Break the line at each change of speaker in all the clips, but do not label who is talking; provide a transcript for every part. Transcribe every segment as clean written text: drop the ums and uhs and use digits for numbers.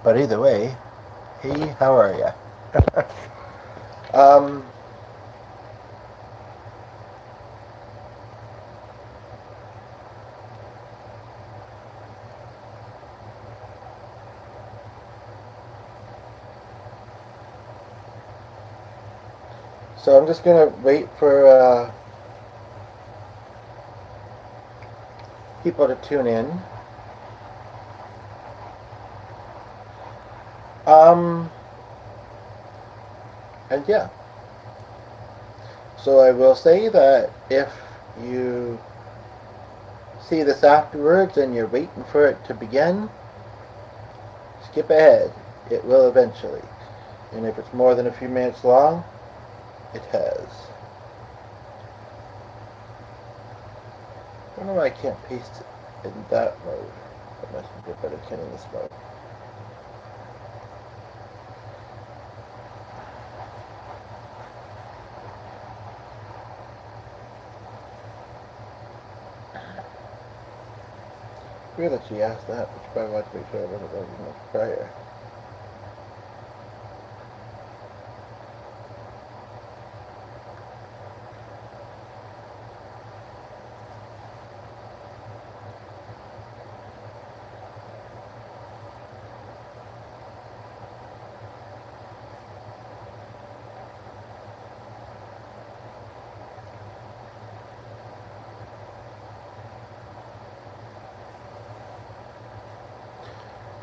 But either way, hey, how are ya? um, so I'm just gonna wait for people to tune in. Um, and yeah. So I will say that if you see this afterwards and you're waiting for it to begin, skip ahead. It will eventually. And if it's more than a few minutes long, it has. I don't know why I can't paste it in that mode. I must be better can in this mode. Weird that she asked that, but she probably wanted to make sure I wasn't running much prior.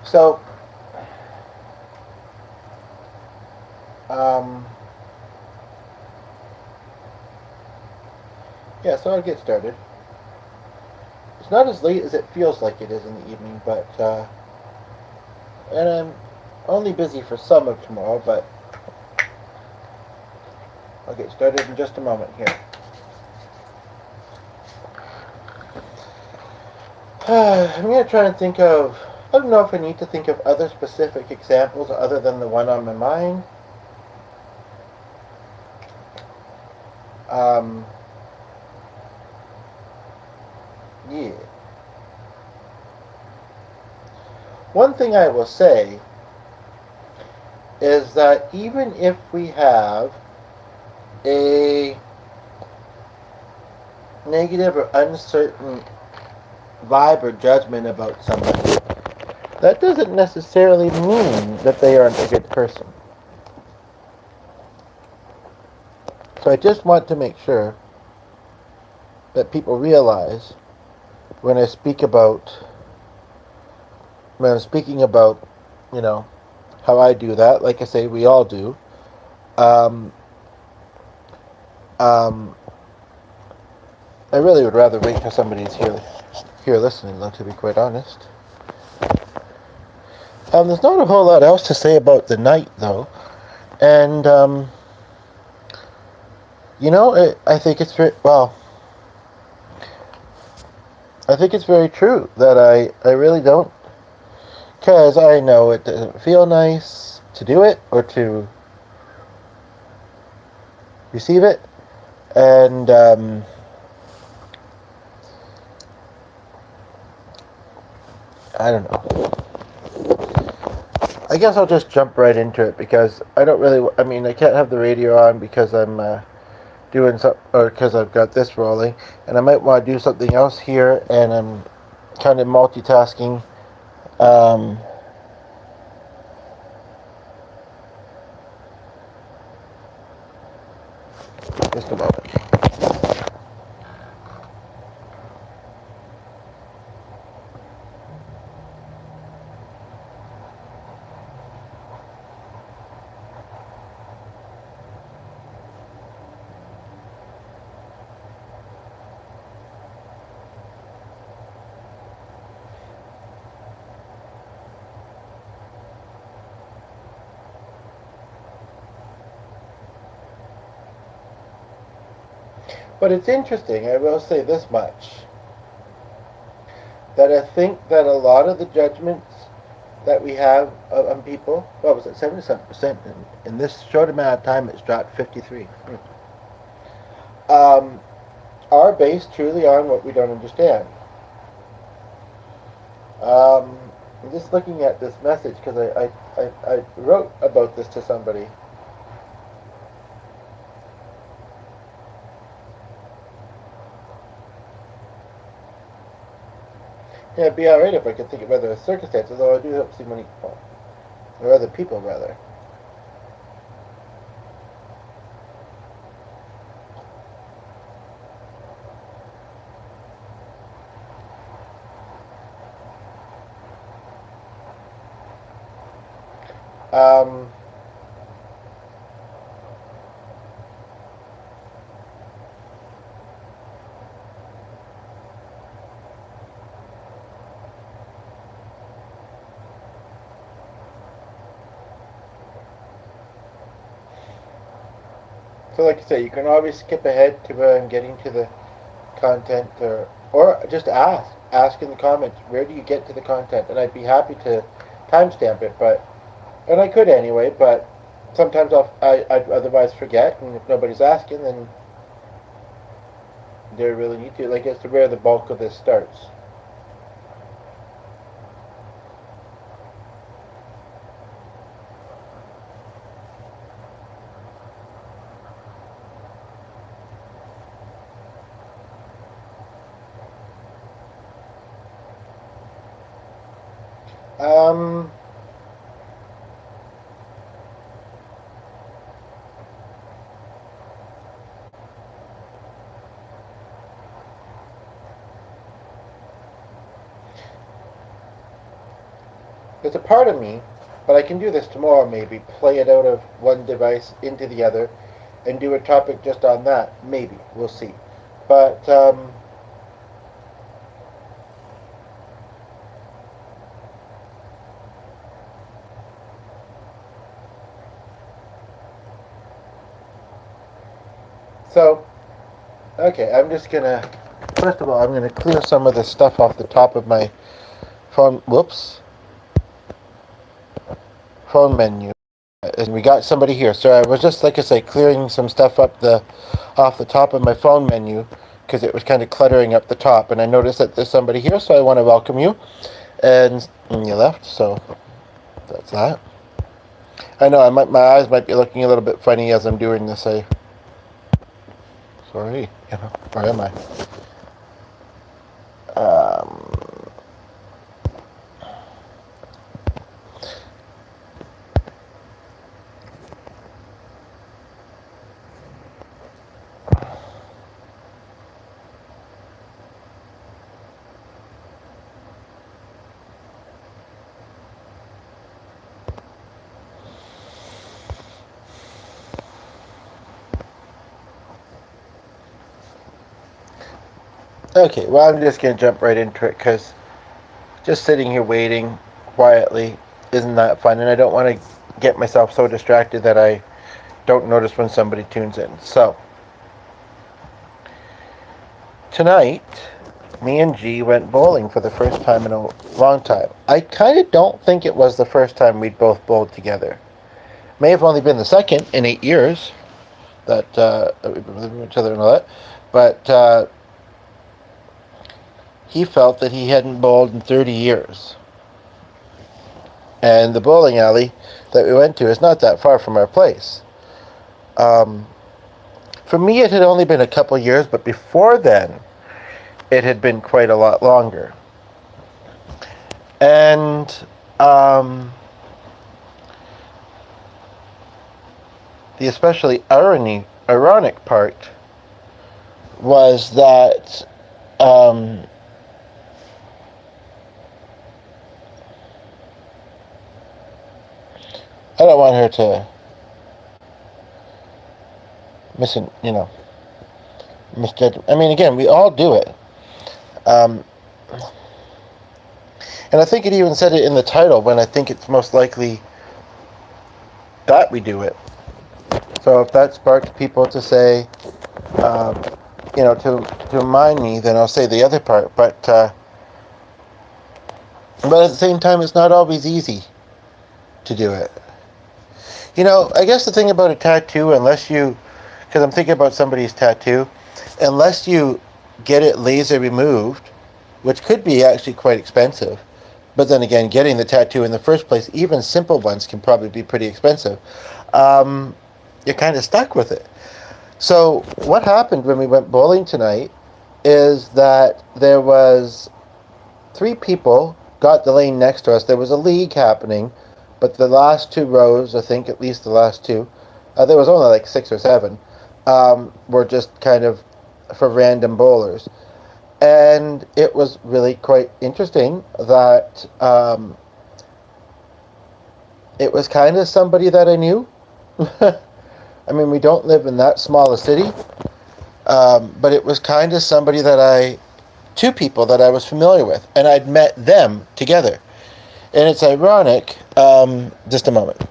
So, um, yeah, so I'll get started. It's not as late as it feels like it is in the evening, but, and I'm only busy for some of tomorrow, but I'll get started in just a moment here. I'm going to try and think of, I don't know if I need to think of other specific examples other than the one on my mind. Um, yeah. One thing I will say is that even if we have a negative or uncertain vibe or judgment about somebody, that doesn't necessarily mean that they aren't a good person. So I just want to make sure that people realize when I speak about when I'm speaking about, you know, how I do that. Like I say, we all do. Um, um, I really would rather wait till somebody's here listening, though. To be quite honest, there's not a whole lot else to say about the night, though, and I think it's very well. I think it's very true that I really don't, because I know it doesn't feel nice to do it or to receive it, and I don't know. I guess I'll just jump right into it because I don't really. I mean, I can't have the radio on because I'm doing some, or because I've got this rolling, and I might want to do something else here, and I'm kind of multitasking. Um, just a moment. But it's interesting. I will say this much: that I think that a lot of the judgments that we have on people, what was it, 77%? In this short amount of time, it's dropped 53. Um, are based truly on what we don't understand. Um, I'm just looking at this message because I wrote about this to somebody. Yeah, it'd be alright if I could think of other circumstances, although I do hope to see many, or other people rather. Um, so like I say, you can always skip ahead to where I'm getting to the content, or just ask in the comments, where do you get to the content? And I'd be happy to timestamp it, and I could anyway, but sometimes I'd otherwise forget, and if nobody's asking, then do I really need to? Like, as to where the bulk of this starts. Um, there's a part of me, but I can do this tomorrow maybe, play it out of one device into the other, and do a topic just on that. Maybe. We'll see. But, so, okay, I'm just gonna, first of all, I'm gonna clear some of the stuff off the top of my phone, phone menu. And we got somebody here. So I was just, like I say, clearing some stuff off the top of my phone menu because it was kind of cluttering up the top. And I noticed that there's somebody here, so I want to welcome you. And you left, so that's that. I know my eyes might be looking a little bit funny as I'm doing this. Sorry, where am I? Okay, well, I'm just going to jump right into it because just sitting here waiting quietly isn't that fun, and I don't want to get myself so distracted that I don't notice when somebody tunes in. So, tonight, me and G went bowling for the first time in a long time. I kind of don't think it was the first time we'd both bowled together. May have only been the second in 8 years that we've been living with each other and all that, but he felt that he hadn't bowled in 30 years. And the bowling alley that we went to is not that far from our place. For me, it had only been a couple years, but before then, it had been quite a lot longer. And the especially ironic part was that I don't want her to misjudge. I mean, again, we all do it. And I think it even said it in the title when I think it's most likely that we do it. So if that sparks people to say, to remind me, then I'll say the other part. But at the same time, it's not always easy to do it. I guess the thing about a tattoo, because I'm thinking about somebody's tattoo, unless you get it laser removed, which could be actually quite expensive, But then again, getting the tattoo in the first place, even simple ones, can probably be pretty expensive. You're kind of stuck with it. So what happened when we went bowling tonight is that there was 3 people got the lane next to us. There was a league happening, but the last 2 rows, I think at least the last 2, there was only like 6 or 7, were just kind of for random bowlers. And it was really quite interesting that it was kind of somebody that I knew. I mean, we don't live in that small a city, but it was kind of somebody that 2 people that I was familiar with, and I'd met them together. And it's ironic, just a moment.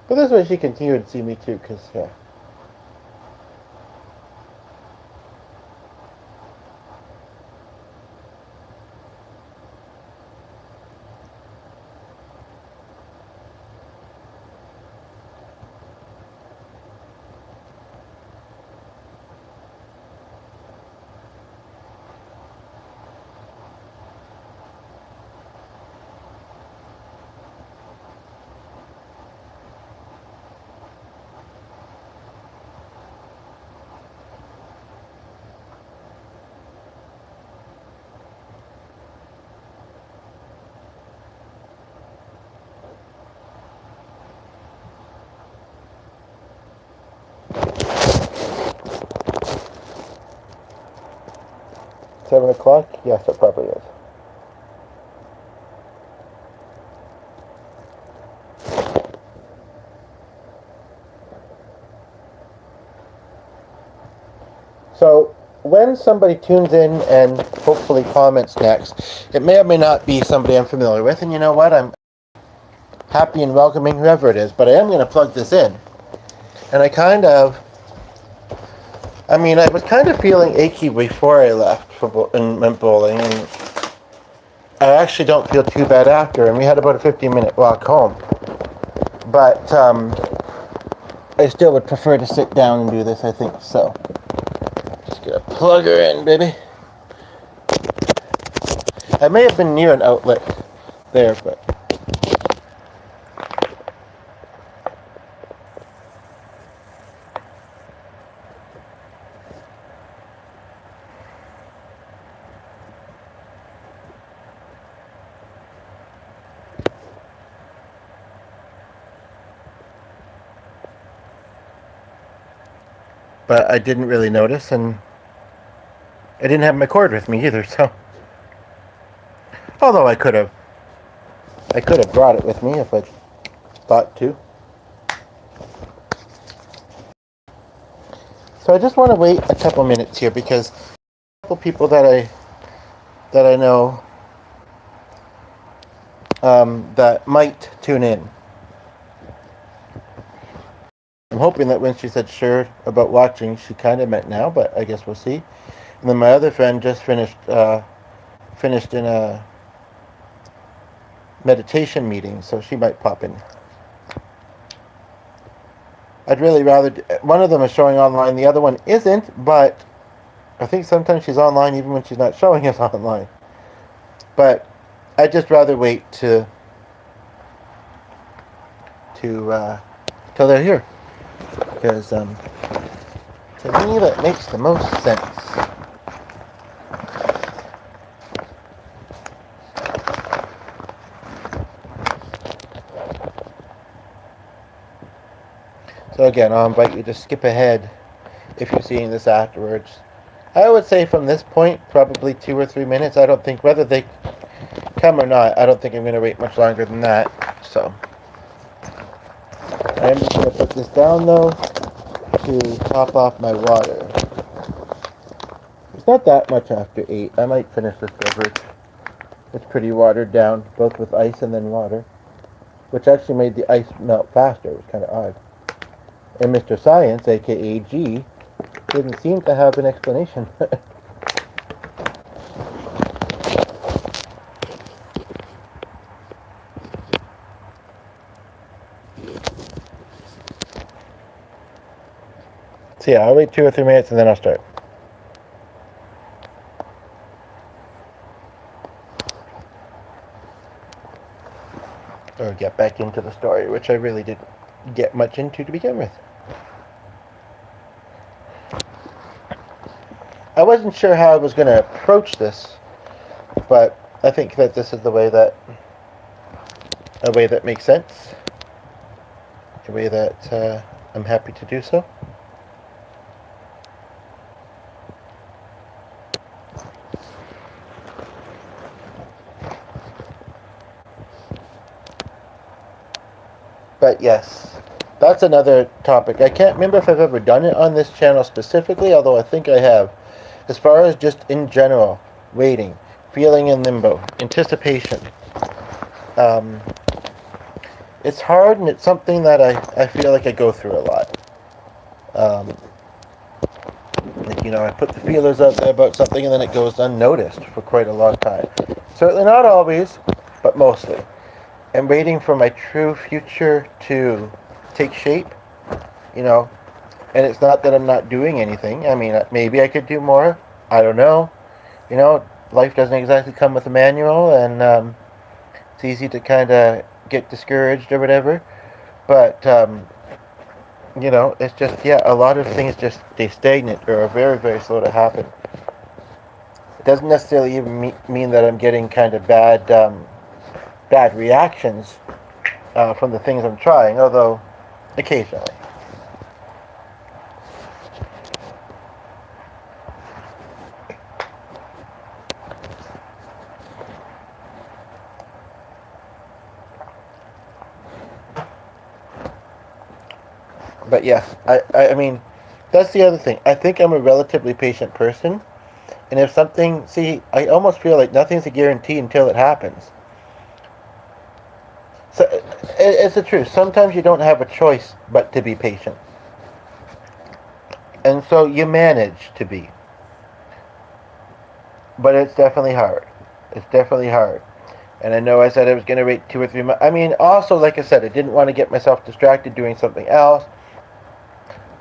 But this way she continued to see me too, because, yeah. $7:00? Yes, it probably is. So when somebody tunes in and hopefully comments next, it may or may not be somebody I'm familiar with, and you know what? I'm happy and welcoming whoever it is, but I am going to plug this in. And I was kind of feeling achy before I left and went bowling, and I actually don't feel too bad after, and we had about a 15-minute walk home. But I still would prefer to sit down and do this, I think, so. Just gonna plug her in, baby. I may have been near an outlet there, but... But I didn't really notice, and I didn't have my cord with me either, so... Although I could have brought it with me if I thought to. So I just want to wait a couple minutes here because a couple people that I know that might tune in. I'm hoping that when she said sure about watching, she kind of meant now, but I guess we'll see. And then my other friend just finished in a meditation meeting, so she might pop in. I'd really rather... One of them is showing online, the other one isn't, but I think sometimes she's online even when she's not showing us online. But I'd just rather wait till they're here. Because to me that makes the most sense. So again, I'll invite you to skip ahead if you're seeing this afterwards. I would say from this point, probably 2 or 3 minutes. I don't think, whether they come or not, I don't think I'm going to wait much longer than that. So I'm just going to put this down though to top off my water. It's not that much after 8. I might finish this beverage. It's pretty watered down, both with ice and then water, which actually made the ice melt faster. It was kind of odd. And Mr. Science, aka G, didn't seem to have an explanation. So yeah, I'll wait 2 or 3 minutes and then I'll start. Or get back into the story, which I really didn't get much into to begin with. I wasn't sure how I was going to approach this, but I think that this is a way that makes sense, a way that I'm happy to do so. But yes, that's another topic. I can't remember if I've ever done it on this channel specifically, although I think I have. As far as just in general, waiting, feeling in limbo, anticipation. It's hard, and it's something that I feel like I go through a lot. I put the feelers out there about something, and then it goes unnoticed for quite a long time. Certainly not always, but mostly. And waiting for my true future to take shape, and it's not that I'm not doing anything. I mean, maybe I could do more. I don't know. Life doesn't exactly come with a manual, and it's easy to kind of get discouraged or whatever. But, it's just, a lot of things just stay stagnant or are very, very slow to happen. It doesn't necessarily even mean that I'm getting kind of bad reactions from the things I'm trying, although occasionally. But yes, I mean, that's the other thing. I think I'm a relatively patient person, and if something, I almost feel like nothing's a guarantee until it happens. So it's the truth. Sometimes you don't have a choice but to be patient. And so you manage to be. But it's definitely hard. It's definitely hard. And I know I said I was going to wait 2 or 3 months. I mean, also, like I said, I didn't want to get myself distracted doing something else.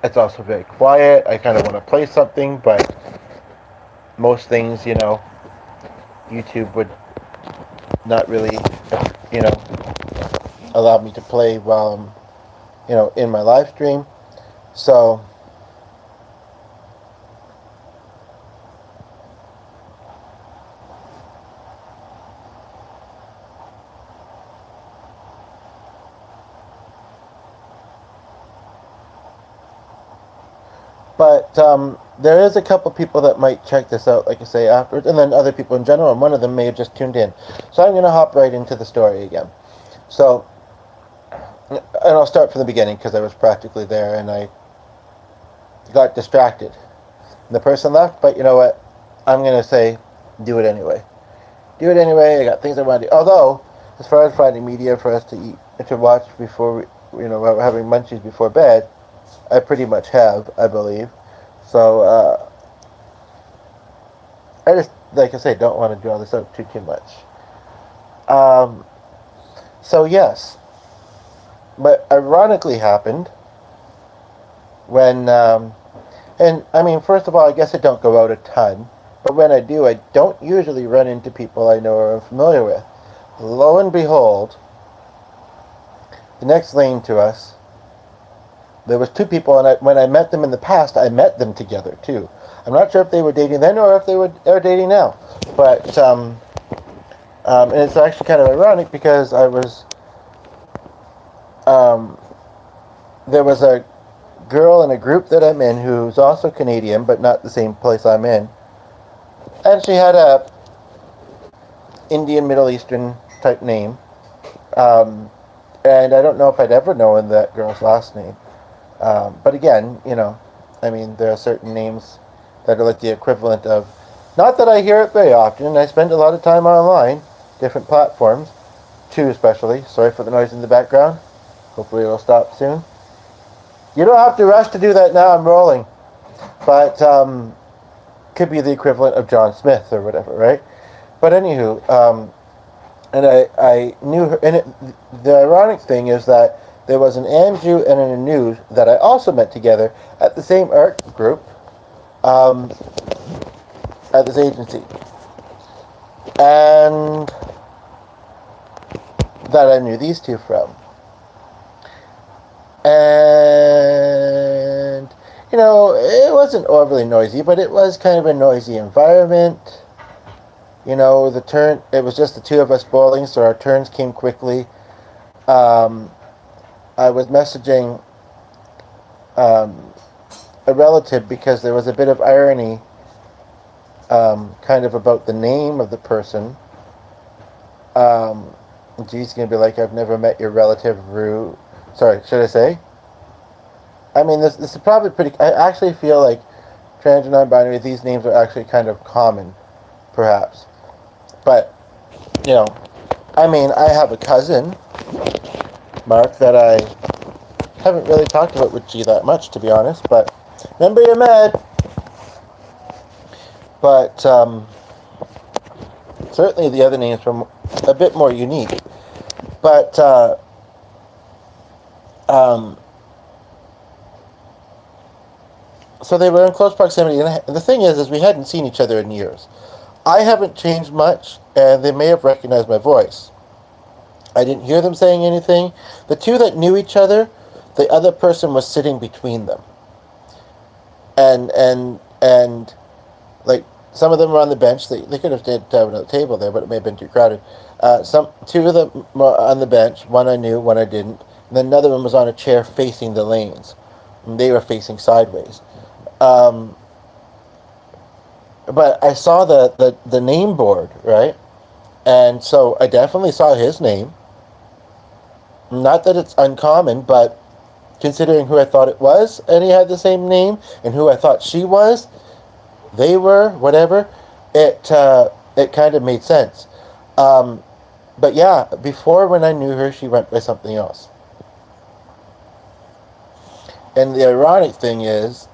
It's also very quiet. I kind of want to play something, but most things, YouTube would not really, allow me to play while I'm, in my live stream. So, but there is a couple people that might check this out, like I say, afterwards, and then other people in general, and one of them may have just tuned in. So I'm going to hop right into the story again. So, and I'll start from the beginning because I was practically there and I got distracted. And the person left, but you know what? I'm going to say, do it anyway. Do it anyway. I got things I want to do. Although, as far as finding media for us to eat, to watch before, we're having munchies before bed, I pretty much have, I believe. So, I just, like I say, don't want to draw this out too much. So yes. But ironically happened when, and I mean, first of all, I guess I don't go out a ton, but when I do, I don't usually run into people I know or am familiar with. Lo and behold, the next lane to us, there was 2 people, and when I met them in the past, I met them together too. I'm not sure if they were dating then or if they are dating now, but and it's actually kind of ironic because I was there was a girl in a group that I'm in who's also Canadian, but not the same place I'm in. And she had a Indian, Middle Eastern type name. Um, and I don't know if I'd ever known that girl's last name. But again, I mean, there are certain names that are like the equivalent of, not that I hear it very often, I spend a lot of time online, different platforms, two especially. Sorry for the noise in the background. Hopefully it'll stop soon. You don't have to rush to do that now, I'm rolling. But, could be the equivalent of John Smith or whatever, right? But anywho, and I knew her, and the ironic thing is that there was an Andrew and an Anu that I also met together at the same art group, at this agency, and that I knew these two from. And, it wasn't overly noisy, but it was kind of a noisy environment. It was just the two of us bowling, so our turns came quickly. I was messaging a relative because there was a bit of irony kind of about the name of the person. G's going to be like, I've never met your relative, Rue. Sorry, should I say? I mean, this is probably pretty... I actually feel like trans and non-binary, these names are actually kind of common, perhaps. But, I mean, I have a cousin, Mark, that I haven't really talked about with G that much, to be honest, but remember you're mad. But, certainly the other names were a bit more unique. But, so they were in close proximity, and the thing is we hadn't seen each other in years. I haven't changed much, and they may have recognized my voice. I didn't hear them saying anything. The two that knew each other, the other person was sitting between them. And like, some of them were on the bench. They could have stayed at a table there, but it may have been too crowded. Two of them were on the bench. One I knew, one I didn't. And then another one was on a chair facing the lanes. And they were facing sideways. But I saw the name board, right? And so I definitely saw his name. Not that it's uncommon, but considering who I thought it was, and he had the same name, and who I thought she was, they were, whatever, it kind of made sense. But yeah, before, when I knew her, she went by something else. And the ironic thing is,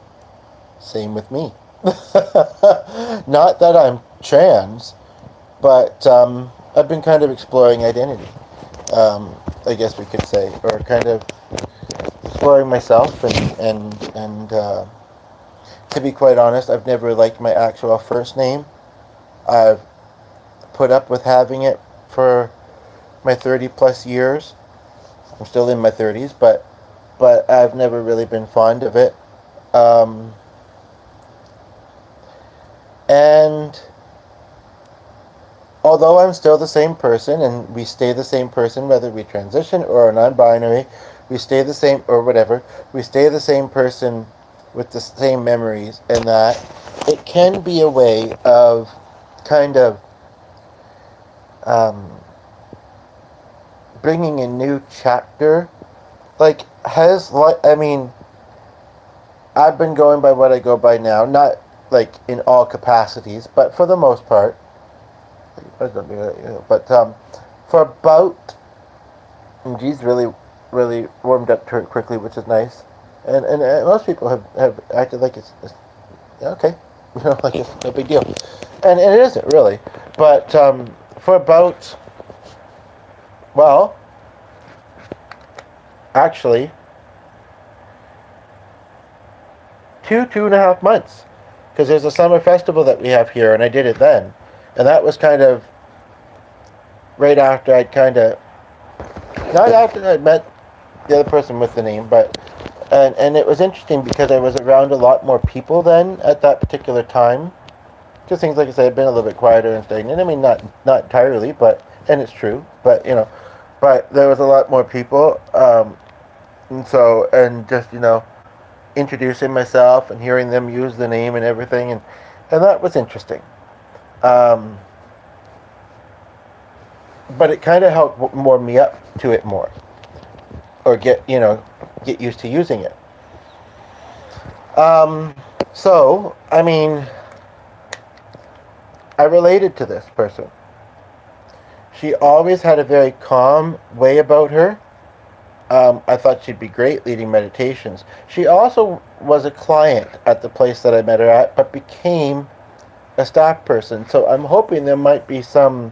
same with me. Not that I'm trans, but I've been kind of exploring identity, I guess we could say, or kind of exploring myself, and to be quite honest, I've never liked my actual first name. I've put up with having it for my 30 plus years. I'm still in my 30s, but I've never really been fond of it. And although I'm still the same person, and we stay the same person, whether we transition or are non-binary, we stay the same, or whatever, we stay the same person with the same memories, and that it can be a way of kind of bringing a new chapter. Like, I mean, I've been going by what I go by now, not like in all capacities, but for the most part, but for about, and G's really warmed up to it quickly, which is nice, and most people have acted like it's okay, like it's no big deal, and it isn't really, but for about, well, actually, 2.5 months, because there's a summer festival that we have here, and I did it then, and that was kind of right after I'd kind of, not after I'd met the other person with the name, but and it was interesting because I was around a lot more people then at that particular time. Just things, like I said, had been a little bit quieter and stagnant. I mean, not entirely, but, and it's true, but but there was a lot more people, and so, and just, introducing myself and hearing them use the name and everything, and that was interesting. Um, but it kind of helped warm me up to it more, or get used to using it. So I mean, I related to this person. She always had a very calm way about her. I thought she'd be great leading meditations. She also was a client at the place that I met her at, but became a staff person. So I'm hoping there might be some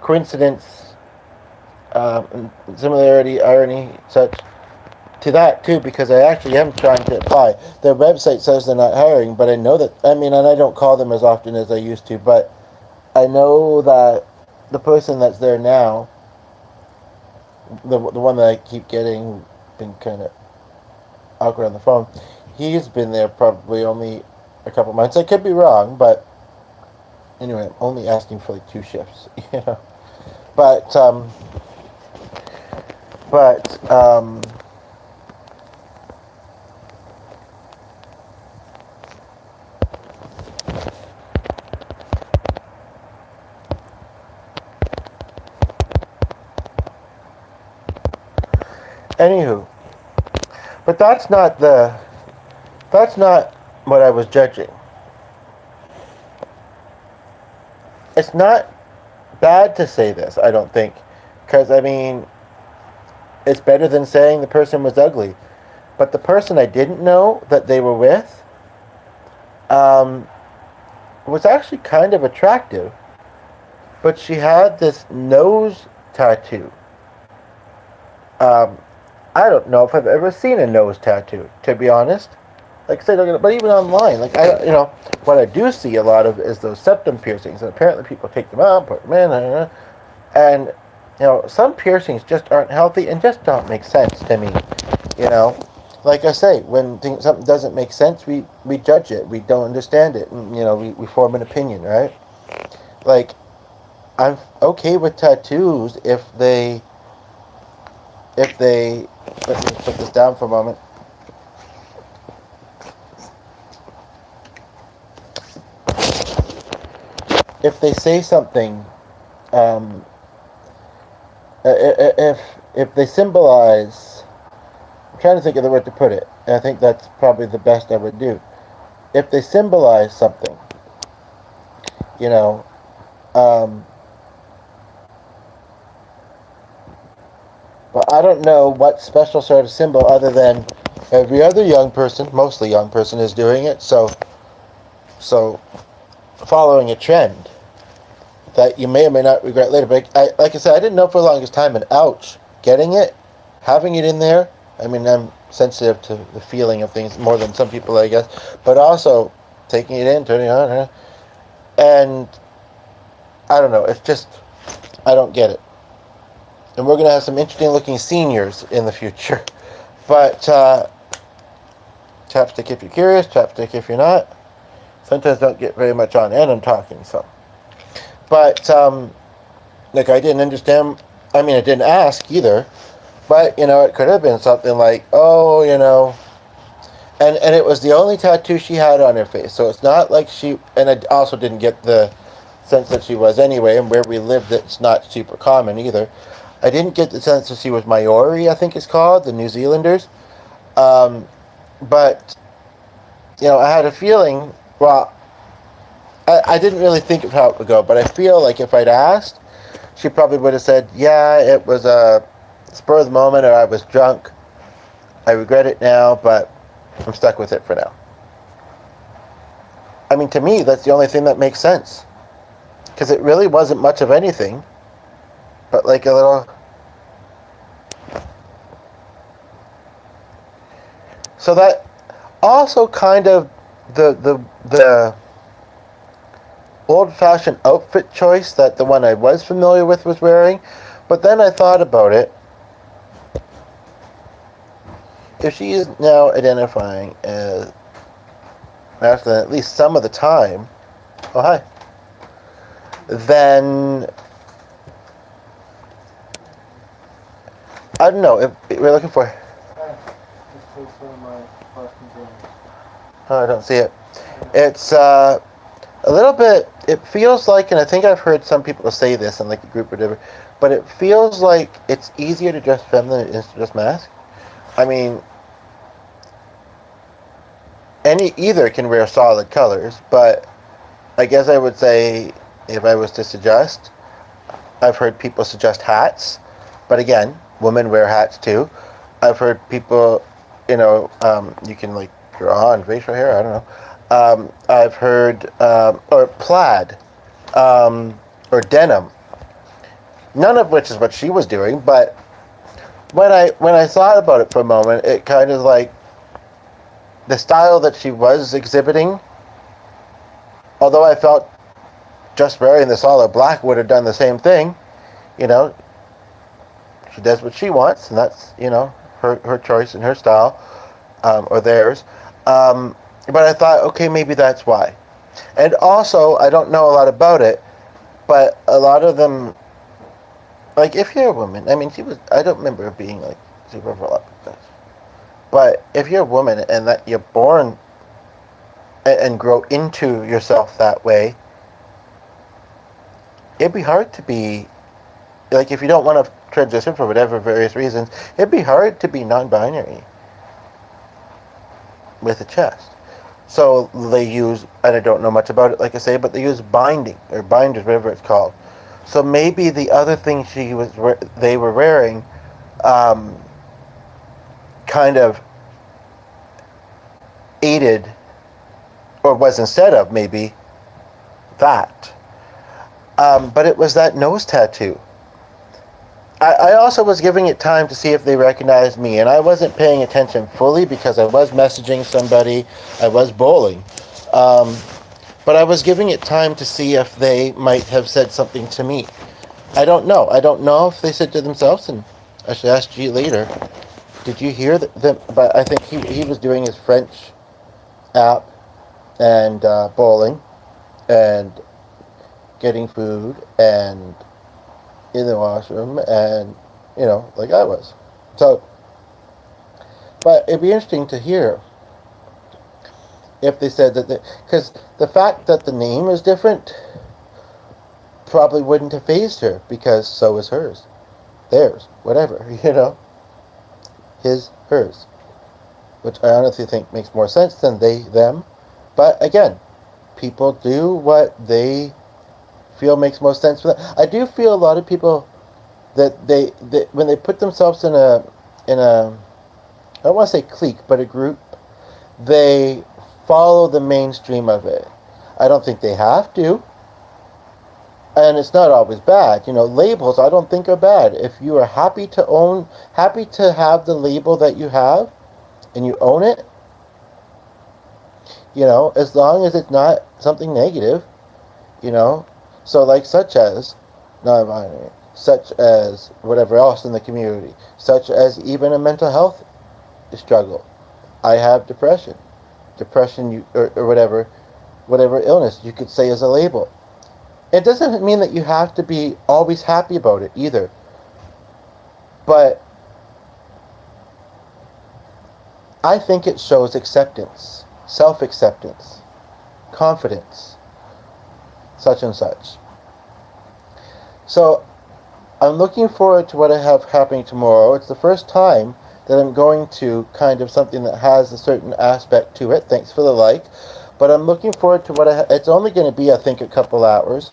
coincidence, similarity, irony, such to that too, because I actually am trying to apply. Their website says they're not hiring, but I know that, I mean, and I don't call them as often as I used to, but I know that the person that's there now, the one that I keep getting, been kind of awkward on the phone, he's been there probably only a couple months. I could be wrong, but anyway, I'm only asking for like 2 shifts, you know. But but anywho, but that's not what I was judging. It's not bad to say this, I don't think, because I mean, it's better than saying the person was ugly. But the person I didn't know that they were with um, was actually kind of attractive, but she had this nose tattoo. Um, I don't know if I've ever seen a nose tattoo, to be honest. Like I said, but even online, like what I do see a lot of is those septum piercings, and apparently people take them out, put them in, and some piercings just aren't healthy and just don't make sense to me. You know, like I say, when something doesn't make sense, we judge it, we don't understand it, and we form an opinion, right? Like, I'm okay with tattoos if they let me put this down for a moment. If they say something, um, if they symbolize, I'm trying to think of the word to put it, and I think that's probably the best I would do. If they symbolize something, you know, um, well, I don't know what special sort of symbol other than every other young person, mostly young person, is doing it. So following a trend that you may or may not regret later. But like I said, I didn't know for the longest time, and ouch, getting it, having it in there. I mean, I'm sensitive to the feeling of things more than some people, I guess. But also taking it in, turning it on, and I don't know. It's just, I don't get it. And we're going to have some interesting looking seniors in the future. But chapstick if you're curious, chapstick if you're not. Sometimes don't get very much on, and I'm talking, so. But, like, I didn't understand, I mean, I didn't ask either, but, it could have been something like, oh, and it was the only tattoo she had on her face, so it's not like and I also didn't get the sense that she was anyway, and where we lived, it's not super common either. I didn't get the sense that she was Maori, I think it's called, the New Zealanders, but, I had a feeling, well, I didn't really think of how it would go, but I feel like if I'd asked, she probably would have said, yeah, it was a spur of the moment, or I was drunk. I regret it now, but I'm stuck with it for now. I mean, to me, that's the only thing that makes sense. Because it really wasn't much of anything, but like a little... So that also kind of the old-fashioned outfit choice that the one I was familiar with was wearing. But then I thought about it. If she is now identifying as masculine at least some of the time, oh hi, then I don't know if we're looking for.
say some of my questions in.
Oh, I don't see it. It's a little bit. It feels like, and I think I've heard some people say this in like a group or whatever, but it feels like it's easier to dress feminine than it is to dress masc. I mean, either can wear solid colors, but I guess I would say if I was to suggest, I've heard people suggest hats, but again, women wear hats too. I've heard people, you can like draw on facial hair. I don't know. I've heard or plaid or denim. None of which is what she was doing, but when I thought about it for a moment, it kind of like the style that she was exhibiting. Although I felt just wearing the solid black would have done the same thing, you know, she does what she wants, and that's her choice and her style, or theirs. But I thought, okay, maybe that's why. And also, I don't know a lot about it, but a lot of them, like if you're a woman, I mean, I don't remember her being like super voluptuous. But if you're a woman and that you're born and grow into yourself that way, it'd be hard to be, like if you don't want to transition for whatever various reasons, it'd be hard to be non-binary with a chest. So they use, and I don't know much about it, like I say, but they use binding or binders, whatever it's called. So maybe the other thing they were wearing, kind of aided, or was instead of maybe that. But it was that nose tattoo. I also was giving it time to see if they recognized me, and I wasn't paying attention fully because I was messaging somebody, I was bowling. But I was giving it time to see if they might have said something to me. I don't know. I don't know if they said to themselves, and I should ask you later, did you hear them? But I think he was doing his French app and bowling and getting food and in the washroom and like I was. So, but it'd be interesting to hear if they said that, because the fact that the name is different probably wouldn't have phased her, because so is hers, theirs, whatever, his, hers, which I honestly think makes more sense than they, them. But again, people do what they feel makes most sense for them. I do feel a lot of people that they when they put themselves in a I don't want to say clique, but a group, they follow the mainstream of it. I don't think they have to, and it's not always bad. Labels I don't think are bad. If you are happy to have the label that you have, and you own it, as long as it's not something negative, so like such as non-binary, such as whatever else in the community, such as even a mental health struggle. I have depression. Or whatever illness you could say as a label. It doesn't mean that you have to be always happy about it either. But I think it shows acceptance, self-acceptance, confidence, such and such. So I'm looking forward to what I have happening tomorrow. It's the first time that I'm going to kind of something that has a certain aspect to it. Thanks for the like. But I'm looking forward to it's only going to be, I think, a couple hours.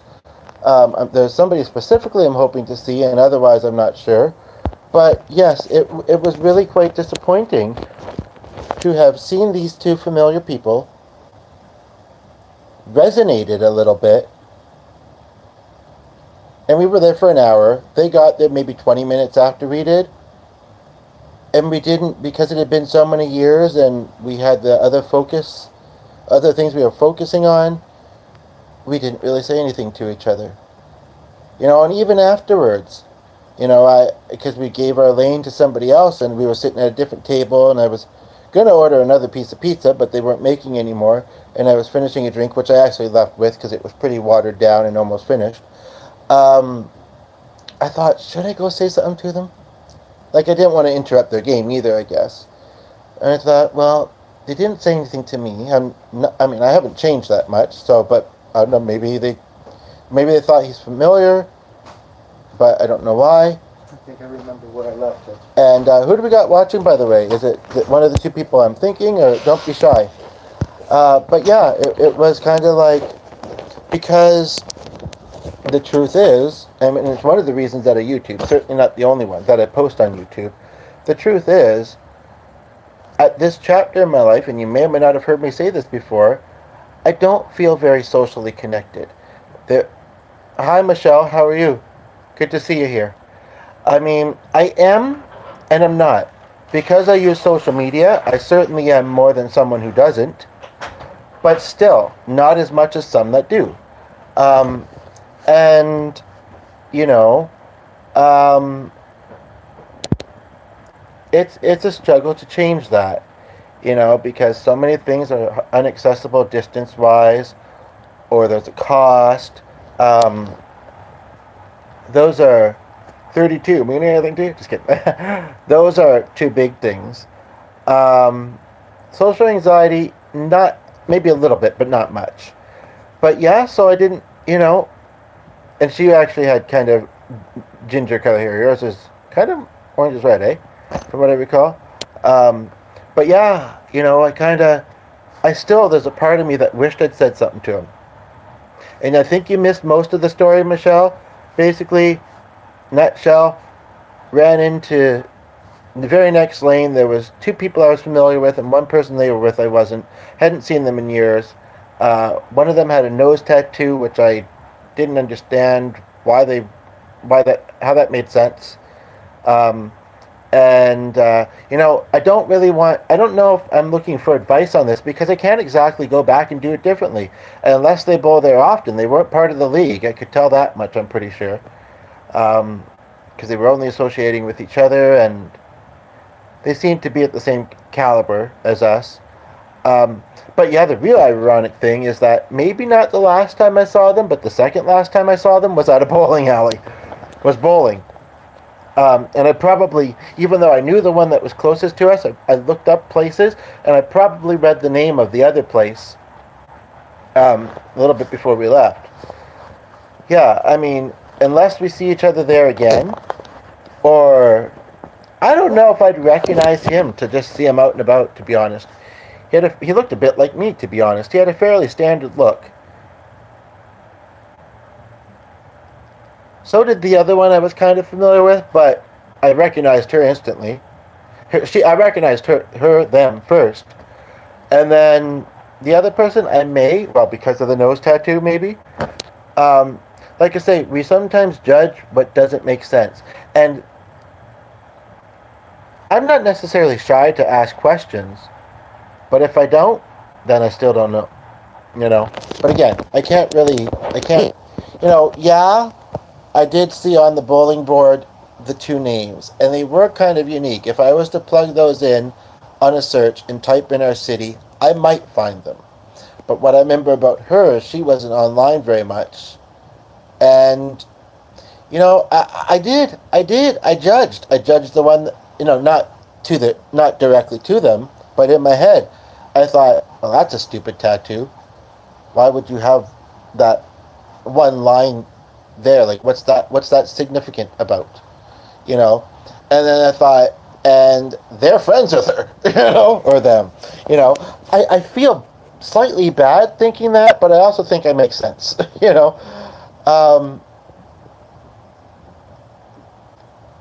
There's somebody specifically I'm hoping to see, and otherwise I'm not sure. But yes, it was really quite disappointing to have seen these two familiar people resonated a little bit. And we were there for an hour. They got there maybe 20 minutes after we did. And we didn't, because it had been so many years and we had the other things we were focusing on, we didn't really say anything to each other. And even afterwards, because we gave our lane to somebody else and we were sitting at a different table, and I was going to order another piece of pizza, but they weren't making any more, and I was finishing a drink, which I actually left with because it was pretty watered down and almost finished. I thought, should I go say something to them? Like, I didn't want to interrupt their game either, I guess. And I thought, well, they didn't say anything to me. I mean, I haven't changed that much. So, but I don't know. Maybe they thought he's familiar, but I don't know why.
I think I remember where I left it.
And who do we got watching, by the way? Is it one of the two people I'm thinking, or don't be shy? But yeah, it was kind of like, because the truth is, I mean, it's one of the reasons that I YouTube, certainly not the only one, that I post on YouTube. The truth is, at this chapter in my life, and you may or may not have heard me say this before, I don't feel very socially connected. Hi, Michelle, how are you? Good to see you here. I mean, I am and I'm not. Because I use social media, I certainly am more than someone who doesn't, but still, not as much as some that do. And, you know, it's a struggle to change that, because so many things are inaccessible distance-wise, or there's a cost. Those are 32. Meaning anything to you? Just kidding. Those are two big things. Social anxiety, not maybe a little bit, but not much. But yeah, so I didn't, and she actually had kind of ginger color hair. Yours is kind of orange is red, eh? From what I recall. But yeah, there's a part of me that wished I'd said something to him. And I think you missed most of the story, Michelle. Basically, nutshell, ran into the very next lane. There was two people I was familiar with, and one person they were with I wasn't. Hadn't seen them in years. One of them had a nose tattoo, which I didn't understand how that made sense. I don't know if I'm looking for advice on this, because I can't exactly go back and do it differently. And unless they bowl there often, they weren't part of the league. I could tell that much, I'm pretty sure. Because they were only associating with each other, and they seemed to be at the same caliber as us. But yeah, the real ironic thing is that maybe not the last time I saw them, but the second last time I saw them was at a bowling alley. Was bowling. And I probably, even though I knew the one that was closest to us, I looked up places, and I probably read the name of the other place a little bit before we left. Yeah, I mean, unless we see each other there again, or I don't know if I'd recognize him to just see him out and about, to be honest. He looked a bit like me, to be honest. He had a fairly standard look. So did the other one I was kind of familiar with, but I recognized her instantly. I recognized them first. And then the other person, because of the nose tattoo, maybe. Like I say, we sometimes judge what doesn't make sense. And I'm not necessarily shy to ask questions, but if I don't, then I still don't know. But again, I can't, I did see on the bowling board the two names, and they were kind of unique. If I was to plug those in on a search and type in our city, I might find them. But what I remember about her, she wasn't online very much. And, I judged. I judged the one, not directly to them, but in my head, I thought, well, that's a stupid tattoo. Why would you have that one line there? Like, what's that significant about? And then I thought, and they're friends with her, or them. I feel slightly bad thinking that, but I also think I make sense,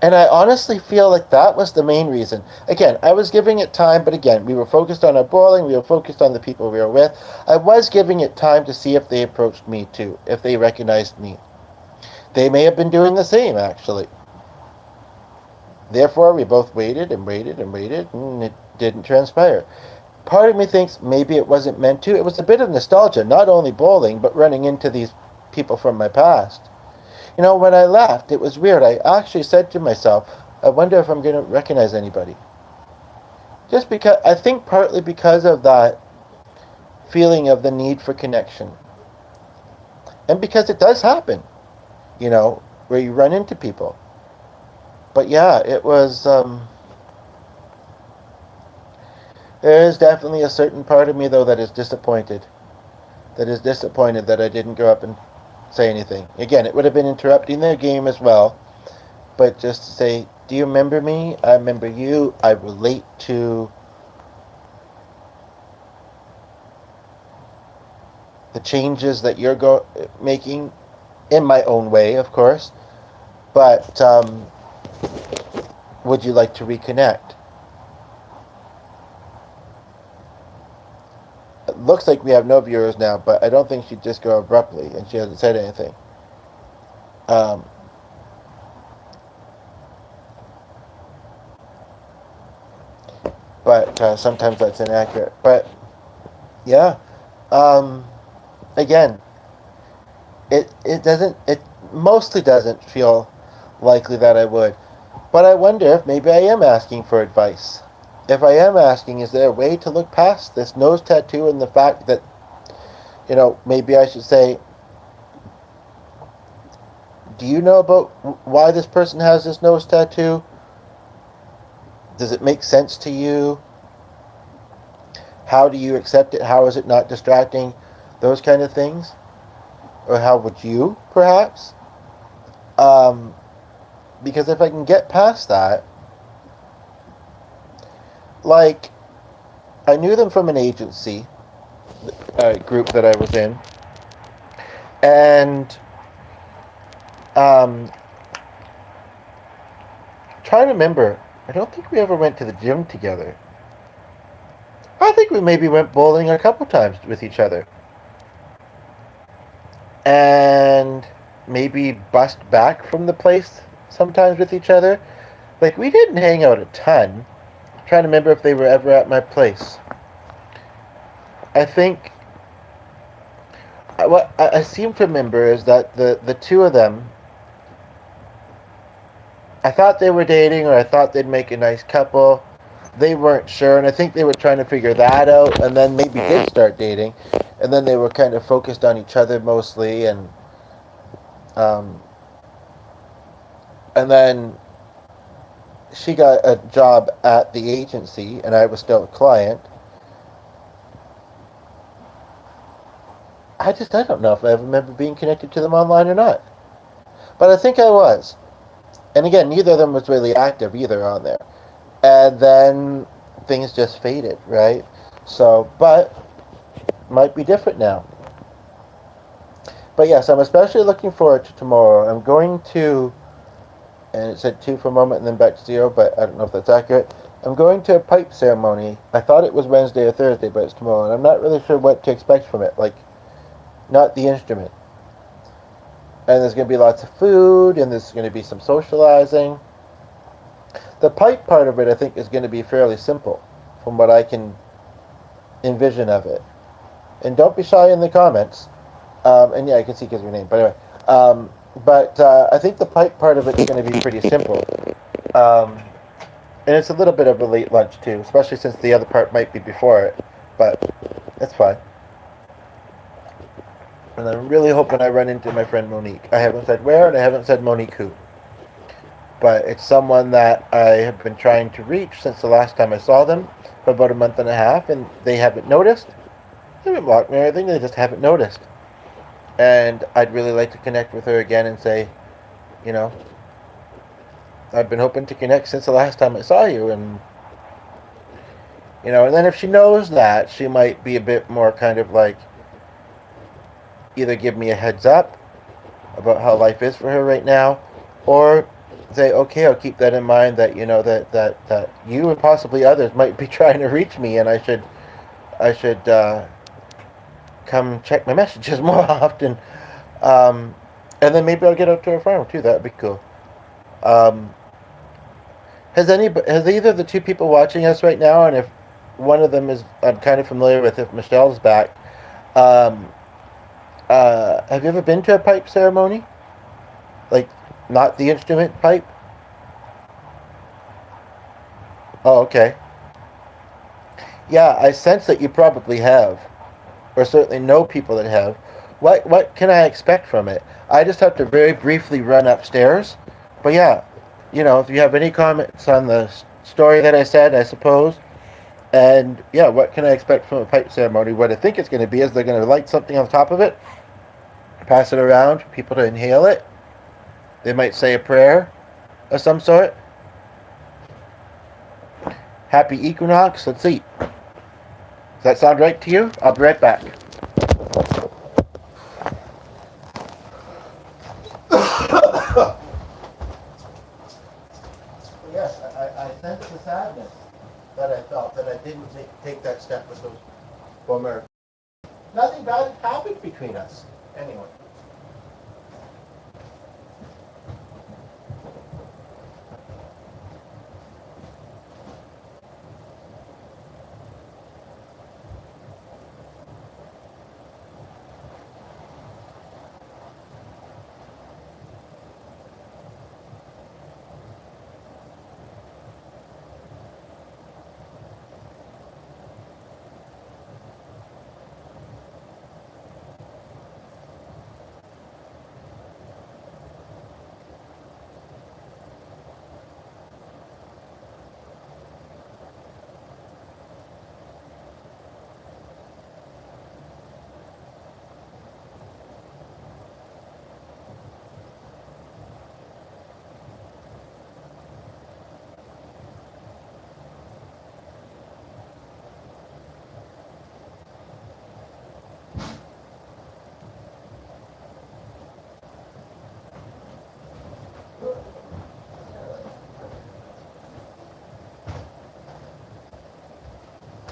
And I honestly feel like that was the main reason. Again, I was giving it time, but again, we were focused on our bowling, we were focused on the people we were with. I was giving it time to see if they approached me too, if they recognized me. They may have been doing the same, actually. Therefore, we both waited and waited and waited, and it didn't transpire. Part of me thinks maybe it wasn't meant to. It was a bit of nostalgia, not only bowling, but running into these people from my past. When I left, it was weird. I actually said to myself, I wonder if I'm going to recognize anybody. Just because, I think partly because of that feeling of the need for connection. And because it does happen, where you run into people. But yeah, it was, There is definitely a certain part of me, though, that is disappointed. That is disappointed that I didn't go up and say anything. Again, it would have been interrupting their game as well, but just to say, do you remember me? I remember you. I relate to the changes that you're making in my own way, of course. But would you like to reconnect? It looks like we have no viewers now, but I don't think she'd just go abruptly, and she hasn't said anything. Um, but sometimes that's inaccurate. But yeah, again, it mostly doesn't feel likely that I would. But I wonder if maybe I am asking for advice. If I am asking, is there a way to look past this nose tattoo and the fact that, maybe I should say, do you know about why this person has this nose tattoo? Does it make sense to you? How do you accept it? How is it not distracting? Those kind of things. Or how would you, perhaps? Because if I can get past that, like, I knew them from an agency group that I was in, and trying to remember, I don't think we ever went to the gym together. I think we maybe went bowling a couple times with each other. And maybe bust back from the place sometimes with each other. Like, we didn't hang out a ton. I'm trying to remember if they were ever at my place. I think what I seem to remember is that the two of them, I thought they were dating, or I thought they'd make a nice couple. They weren't sure, and I think they were trying to figure that out, and then maybe did start dating, and then they were kind of focused on each other mostly, and then she got a job at the agency, and I was still a client. I don't know if I ever remember being connected to them online or not. But I think I was. And again, neither of them was really active either on there. And then things just faded, right? So, but might be different now. But yes, I'm especially looking forward to tomorrow. I'm going to, and it said 2 for a moment and then back to 0, but I don't know if that's accurate. I'm going to a pipe ceremony. I thought it was Wednesday or Thursday, but it's tomorrow, and I'm not really sure what to expect from it. Like, not the instrument. And there's going to be lots of food, and there's going to be some socializing. The pipe part of it, I think, is going to be fairly simple, from what I can envision of it. And don't be shy in the comments. And yeah, I can see because of your name. But anyway, I think the pipe part of it is going to be pretty simple. And it's a little bit of a late lunch too, especially since the other part might be before it. But that's fine. And I'm really hoping I run into my friend Monique. I haven't said where, and I haven't said Monique who. But it's someone that I have been trying to reach since the last time I saw them, for about a month and a half, and they haven't noticed. They haven't blocked me or anything, they just haven't noticed. And I'd really like to connect with her again and say, I've been hoping to connect since the last time I saw you, and and then if she knows that, she might be a bit more kind of like, either give me a heads up about how life is for her right now, or say, okay, I'll keep that in mind, that that you and possibly others might be trying to reach me, and I should come check my messages more often. And then maybe I'll get out to her farm too. That'd be cool. Has either of the two people watching us right now, and if one of them is, I'm kind of familiar with, if Michelle's back, have you ever been to a pipe ceremony? Like, not the instrument pipe? Oh, okay. Yeah, I sense that you probably have, or certainly know people that have. What can I expect from it? I just have to very briefly run upstairs. But yeah, if you have any comments on the story that I said, I suppose, And yeah, what can I expect from a pipe ceremony? What I think it's going to be is they're going to light something on top of it, pass it around for people to inhale it. They might say a prayer of some sort. Happy equinox. Let's see. Does that sound right to you? I'll be right back. Yes, I sense the sadness that I felt that I didn't take that step with those former. Nothing bad happened between us. Anyway.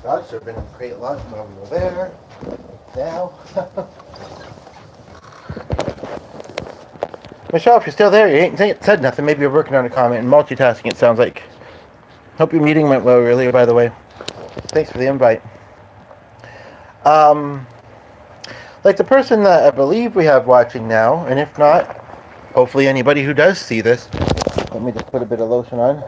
God, should have been a great lunch while we were there. Now. Michelle, if you're still there, you ain't said nothing. Maybe you're working on a comment and multitasking, it sounds like. Hope your meeting went well earlier, by the way. Thanks for the invite. Like the person that I believe we have watching now, and if not, hopefully anybody who does see this. Let me just put a bit of lotion on.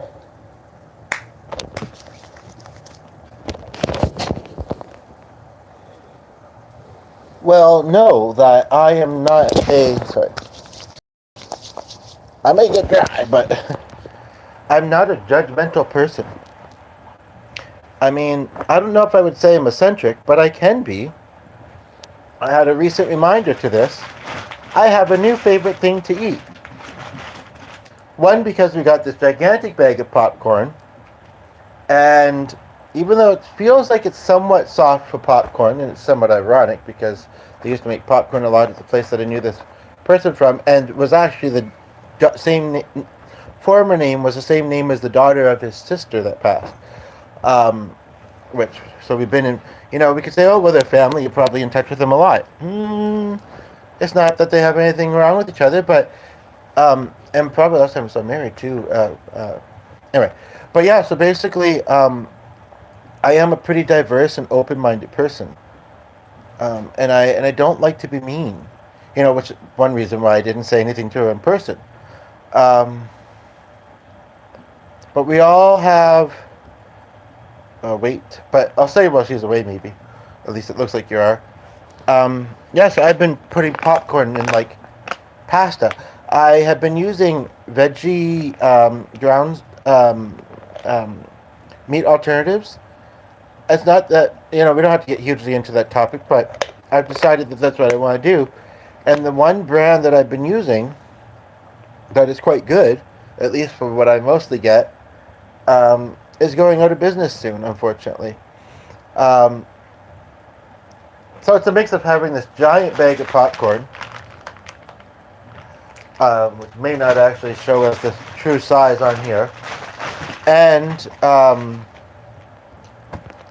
Well, know that I am not sorry. I may get dry, but I'm not a judgmental person. I mean, I don't know if I would say I'm eccentric, but I can be. I had a recent reminder to this. I have a new favorite thing to eat. One, because we got this gigantic bag of popcorn, and even though it feels like it's somewhat soft for popcorn, and it's somewhat ironic because they used to make popcorn a lot at the place that I knew this person from, and was actually the same former name was the same name as the daughter of his sister that passed. So we've been in, we could say, oh, well, they're family, you're probably in touch with them a lot. It's not that they have anything wrong with each other, but, and probably last time I was married too. Anyway, but yeah, so basically, I am a pretty diverse and open-minded person. And I don't like to be mean, which is one reason why I didn't say anything to her in person. But we all have. Wait, but I'll say while she's away, maybe. At least it looks like you are. Yes, I've been putting popcorn in like pasta. I have been using veggie grounds meat alternatives. It's not that we don't have to get hugely into that topic, but I've decided that that's what I want to do. And the one brand that I've been using that is quite good, at least for what I mostly get, is going out of business soon, unfortunately. So it's a mix of having this giant bag of popcorn, which may not actually show us the true size on here, and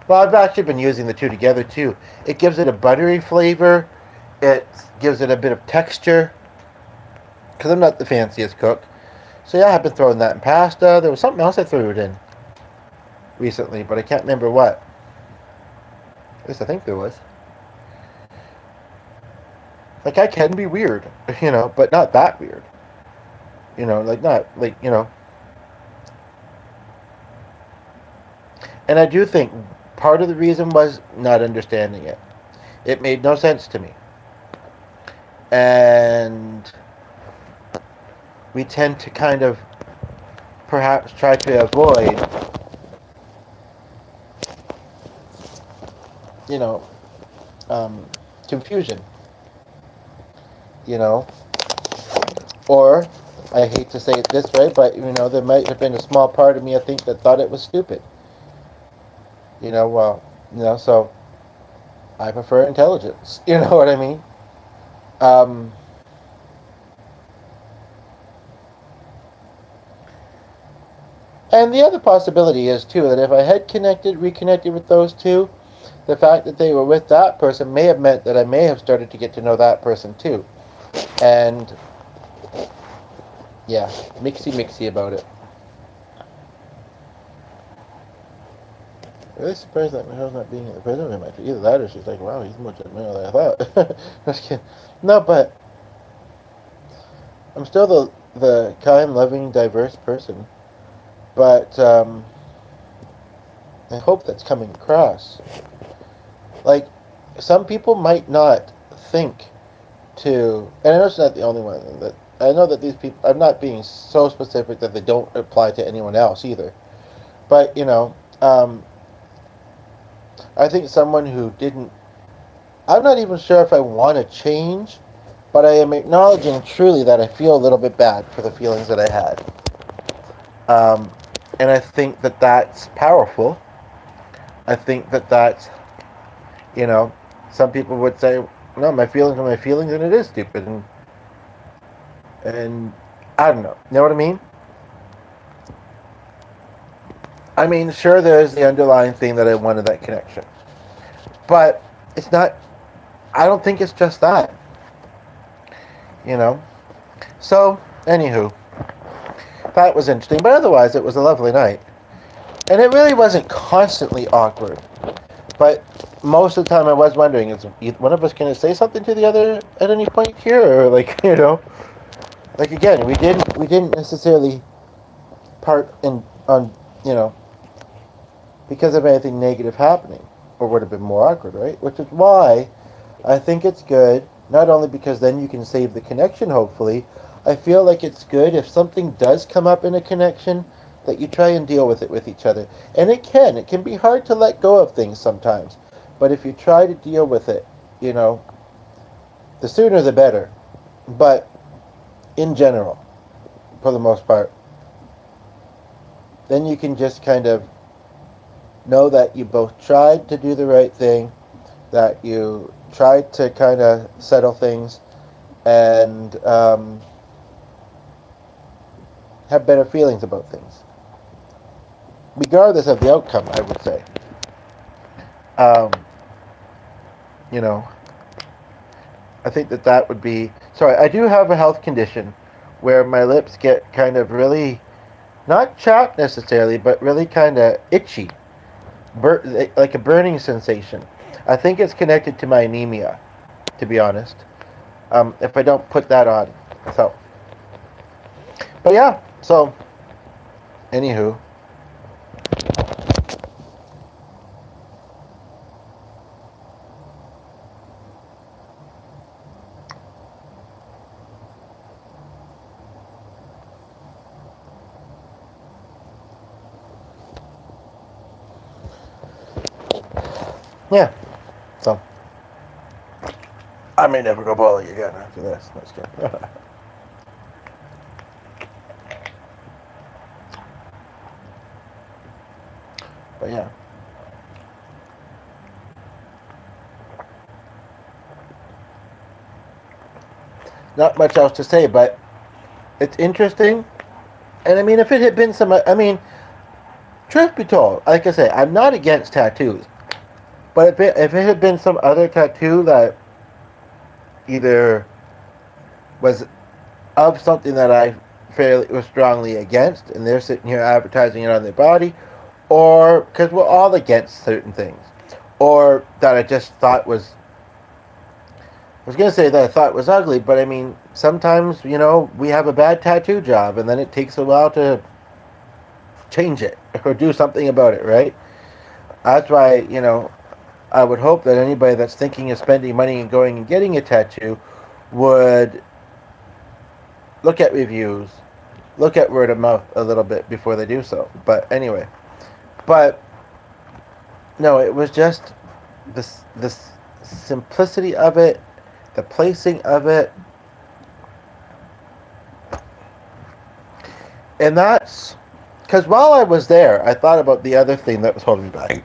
well, I've actually been using the two together too. It gives it a buttery flavor. It gives it a bit of texture. Because I'm not the fanciest cook. So yeah, I've been throwing that in pasta. There was something else I threw it in recently, but I can't remember what. At least I think there was. Like, I can be weird, but not that weird. And I do think part of the reason was not understanding it. It made no sense to me. And we tend to kind of perhaps try to avoid you know, confusion, you know, or I hate to say it this way, but there might have been a small part of me, I think, that thought it was stupid. So I prefer intelligence. You know what I mean? Um, and the other possibility is too that if I had reconnected with those two, the fact that they were with that person may have meant that I may have started to get to know that person too. And yeah, mixy about it. Really surprised that Michelle's not being the president of my tree. Either that or she's like, wow, he's more judgmental than I thought. Just kidding. No, but I'm still the kind, loving, diverse person. But I hope that's coming across. Like, some people might not think to, and I know it's not the only one. That I know that these people. I'm not being so specific that they don't apply to anyone else either. But I think someone who didn't. I'm not even sure if I want to change, but I am acknowledging truly that I feel a little bit bad for the feelings that I had. And I think that that's powerful. I think that that's, some people would say, no, my feelings are my feelings, and it is stupid, and I don't know. You know what I mean? I mean, sure, there's the underlying thing that I wanted that connection, but it's not. I don't think it's just that. So, anywho, that was interesting, but otherwise, it was a lovely night, and it really wasn't constantly awkward. But most of the time, I was wondering: is one of us going to say something to the other at any point here, or like again, we didn't necessarily part in on because of anything negative happening, or would have been more awkward, right? Which is why I think it's good. Not only because then you can save the connection, hopefully. I feel like it's good if something does come up in a connection that you try and deal with it with each other. And it can be hard to let go of things sometimes. But if you try to deal with it, the sooner the better. But in general, for the most part, then you can just kind of know that you both tried to do the right thing, that you tried to kind of settle things, and have better feelings about things, regardless of the outcome, I would say. Um, I think that would be... Sorry, I do have a health condition where my lips get kind of really, not chapped necessarily, but really kind of itchy, like a burning sensation. I think it's connected to my anemia, to be honest. If I don't put that on. So, but yeah, so, anywho. Yeah, so. I may never go bowling again after this. That's good. But yeah. Not much else to say, but it's interesting. And I mean, if it had been truth be told, like I say, I'm not against tattoos. But if it had been some other tattoo that either was of something that I fairly was strongly against, and they're sitting here advertising it on their body, or because we're all against certain things, or that I just thought was... I was going to say that I thought was ugly, but I mean, sometimes, we have a bad tattoo job, and then it takes a while to change it, or do something about it, right? That's why, I would hope that anybody that's thinking of spending money and going and getting a tattoo would look at reviews, look at word of mouth a little bit before they do so. But anyway, no, it was just this simplicity of it, the placing of it, and that's because while I was there, I thought about the other thing that was holding me back,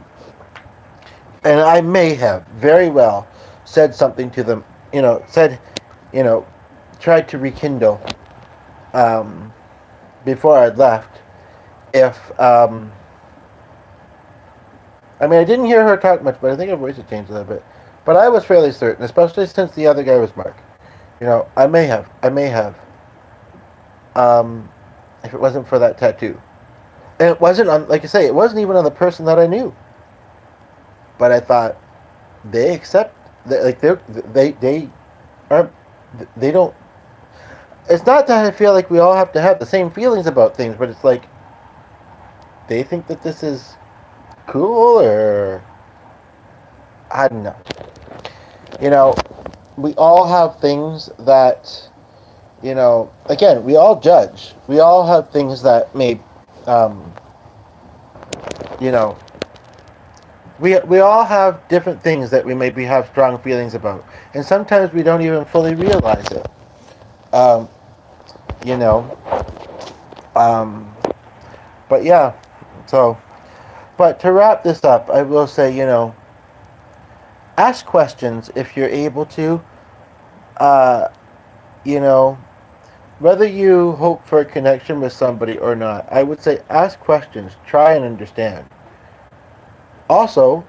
and I may have very well said something to them, said, you know, tried to rekindle um, before I'd left. If I mean, I didn't hear her talk much, but I think her voice had changed a little bit. But I was fairly certain, especially since the other guy was Mark. I may have, um, if it wasn't for that tattoo. And it wasn't on, like I say, it wasn't even on the person that I knew. But I thought, they accept, like, they aren't, they don't, it's not that I feel like we all have to have the same feelings about things, but it's like, they think that this is cool, or, I don't know. We all have things that, again, we all judge. We all have things that may, um, you know, we all have different things that we maybe have strong feelings about. And sometimes we don't even fully realize it. Um, you know, um, but yeah, so, but to wrap this up, I will say, ask questions if you're able to. Uh, you know, Whether you hope for a connection with somebody or not, I would say ask questions, try and understand. Also,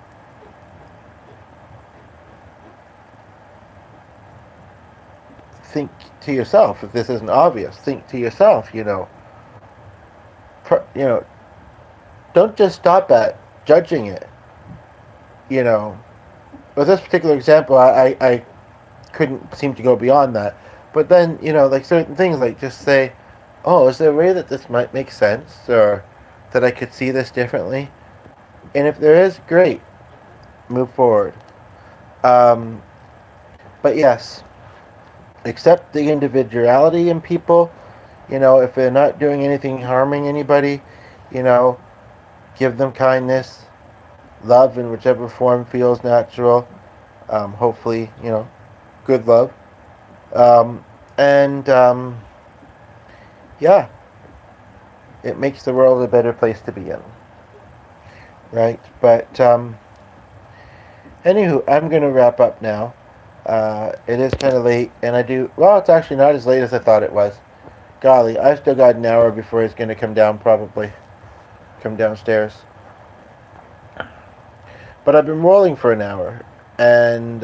think to yourself, if this isn't obvious, think to yourself, pr- you know, don't just stop at judging it. You know, with this particular example, I couldn't seem to go beyond that. But then, like certain things, like just say, oh, is there a way that this might make sense, or that I could see this differently? And if there is, great, move forward. Um, but yes, accept the individuality in people. If they're not doing anything harming anybody, you know, give them kindness, love in whichever form feels natural. Hopefully, good love. Um, and yeah, it makes the world a better place to be in. Right? But anywho, I'm going to wrap up now. It is kind of late, and well, it's actually not as late as I thought it was. Golly, I've still got an hour before he's going to come down, probably. Come downstairs. But I've been rolling for an hour, and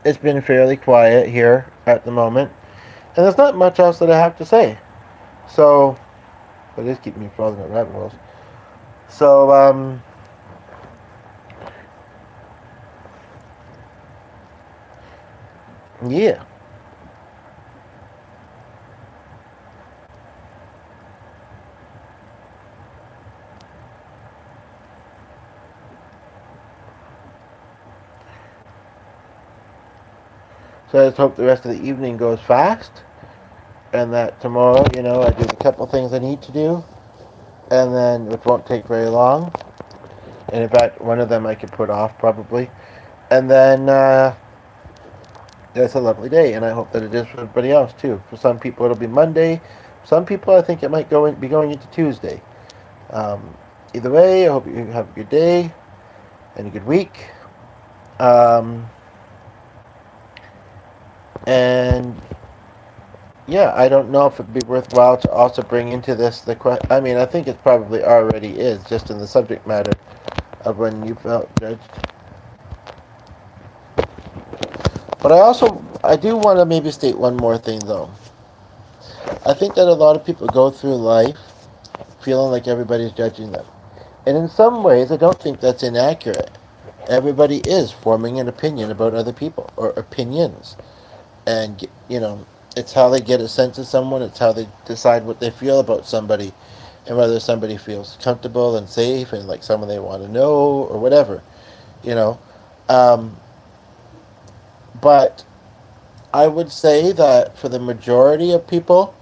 it's been fairly quiet here at the moment. And there's not much else that I have to say. So, but it is keeping me frozen at rabbit holes. So, yeah. So I just hope the rest of the evening goes fast, and that tomorrow, I do the couple things I need to do, and then which won't take very long. And in fact, one of them I could put off probably, and then it's a lovely day, and I hope that it is for everybody else too. For some people, it'll be Monday. Some people, I think it might be going into Tuesday. Um, Either way, I hope you have a good day and a good week. And yeah, I don't know if it'd be worthwhile to also bring into this the question. I mean, I think it probably already is, just in the subject matter of when you felt judged. But I do want to maybe state one more thing, though. I think that a lot of people go through life feeling like everybody's judging them. And in some ways, I don't think that's inaccurate. Everybody is forming an opinion about other people, or opinions. And, it's how they get a sense of someone, it's how they decide what they feel about somebody, and whether somebody feels comfortable and safe and like someone they want to know, or whatever, you know. Um, but I would say that for the majority of people,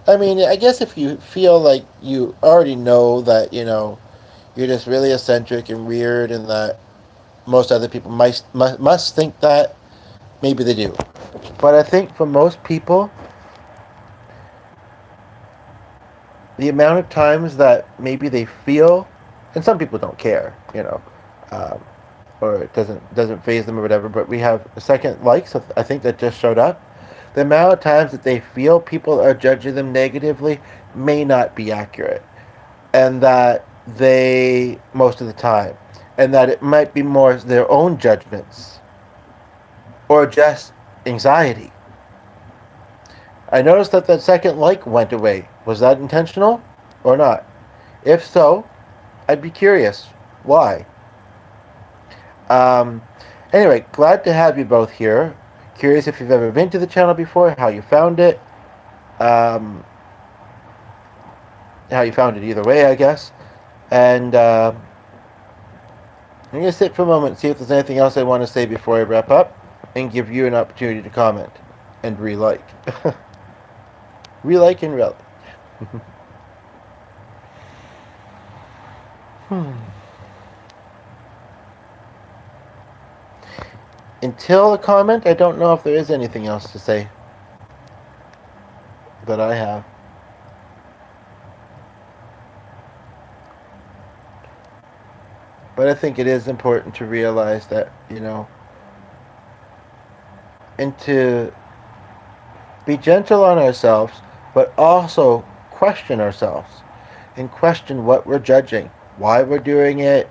I mean, I guess if you feel like you already know that, you're just really eccentric and weird, and that, most other people must think that. Maybe they do. But I think for most people, the amount of times that maybe they feel, and some people don't care, um, or it doesn't phase them or whatever. But we have a second likes. I think that just showed up. The amount of times that they feel people are judging them negatively may not be accurate, and that they most of the time, and that it might be more their own judgments or just anxiety. I noticed that that second like went away. Was that intentional or not? If so, I'd be curious. Why? Um, anyway, glad to have you both here. Curious if you've ever been to the channel before, how you found it. Um, how you found it either way, I guess. And I'm going to sit for a moment and see if there's anything else I want to say before I wrap up and give you an opportunity to comment and re-like. Re-like and relic. Until the comment, I don't know if there is anything else to say that I have. But I think it is important to realize that, and to be gentle on ourselves, but also question ourselves and question what we're judging, why we're doing it,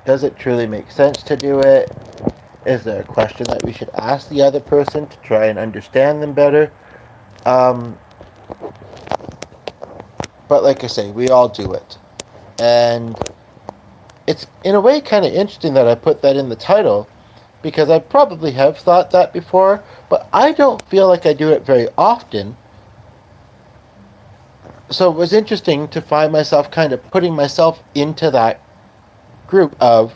does it truly make sense to do it, is there a question that we should ask the other person to try and understand them better. But like I say, we all do it. And it's in a way kind of interesting that I put that in the title, because I probably have thought that before, but I don't feel like I do it very often. So it was interesting to find myself kind of putting myself into that group of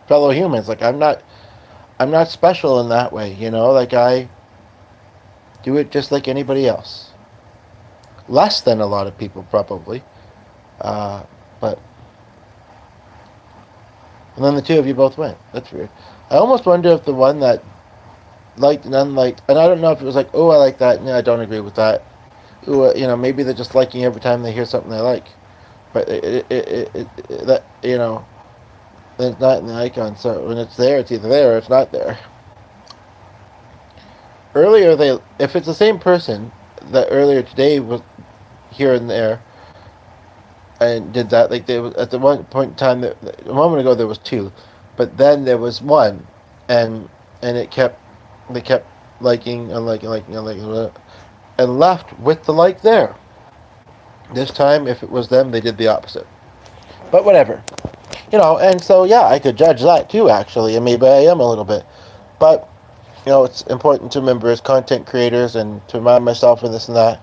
fellow humans. Like I'm not special in that way, like I do it just like anybody else. Less than a lot of people probably. But and then the two of you both went. That's weird. I almost wonder if the one that liked and unliked, and I don't know if it was like, oh, I like that, no, I don't agree with that. Ooh, maybe they're just liking every time they hear something they like. But that, it's not in the icon, so when it's there, it's either there or it's not there. Earlier, if it's the same person that earlier today was here and there, and did that, like they was at the one point in time, a moment ago there was two, but then there was one, and they kept liking, unliking, and left with the like there. This time, if it was them, they did the opposite. But whatever, and so yeah, I could judge that too, actually, and maybe I am a little bit, but it's important to remember as content creators and to remind myself of this and that.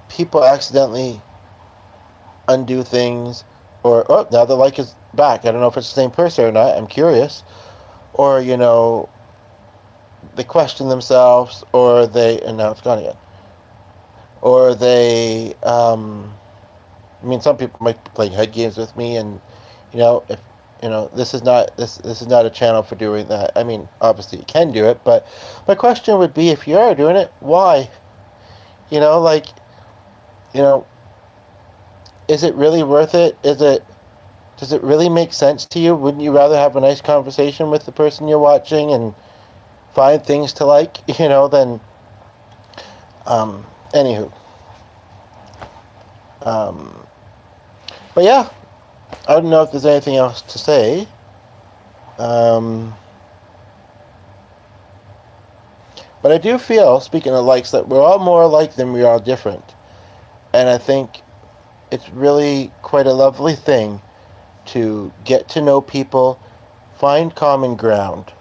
People accidentally undo things, or now the like is back. I don't know if it's the same person or not. I'm curious. Or they question themselves, or and now it's gone again. Or they, some people might be playing head games with me, and if this is not a channel for doing that. I mean, obviously you can do it, but my question would be, if you are doing it, why? Is it really worth it? Does it really make sense to you? Wouldn't you rather have a nice conversation with the person you're watching and find things to like, than, anywho. But yeah, I don't know if there's anything else to say. But I do feel, speaking of likes, that we're all more alike than we are different. And I think it's really quite a lovely thing to get to know people, find common ground,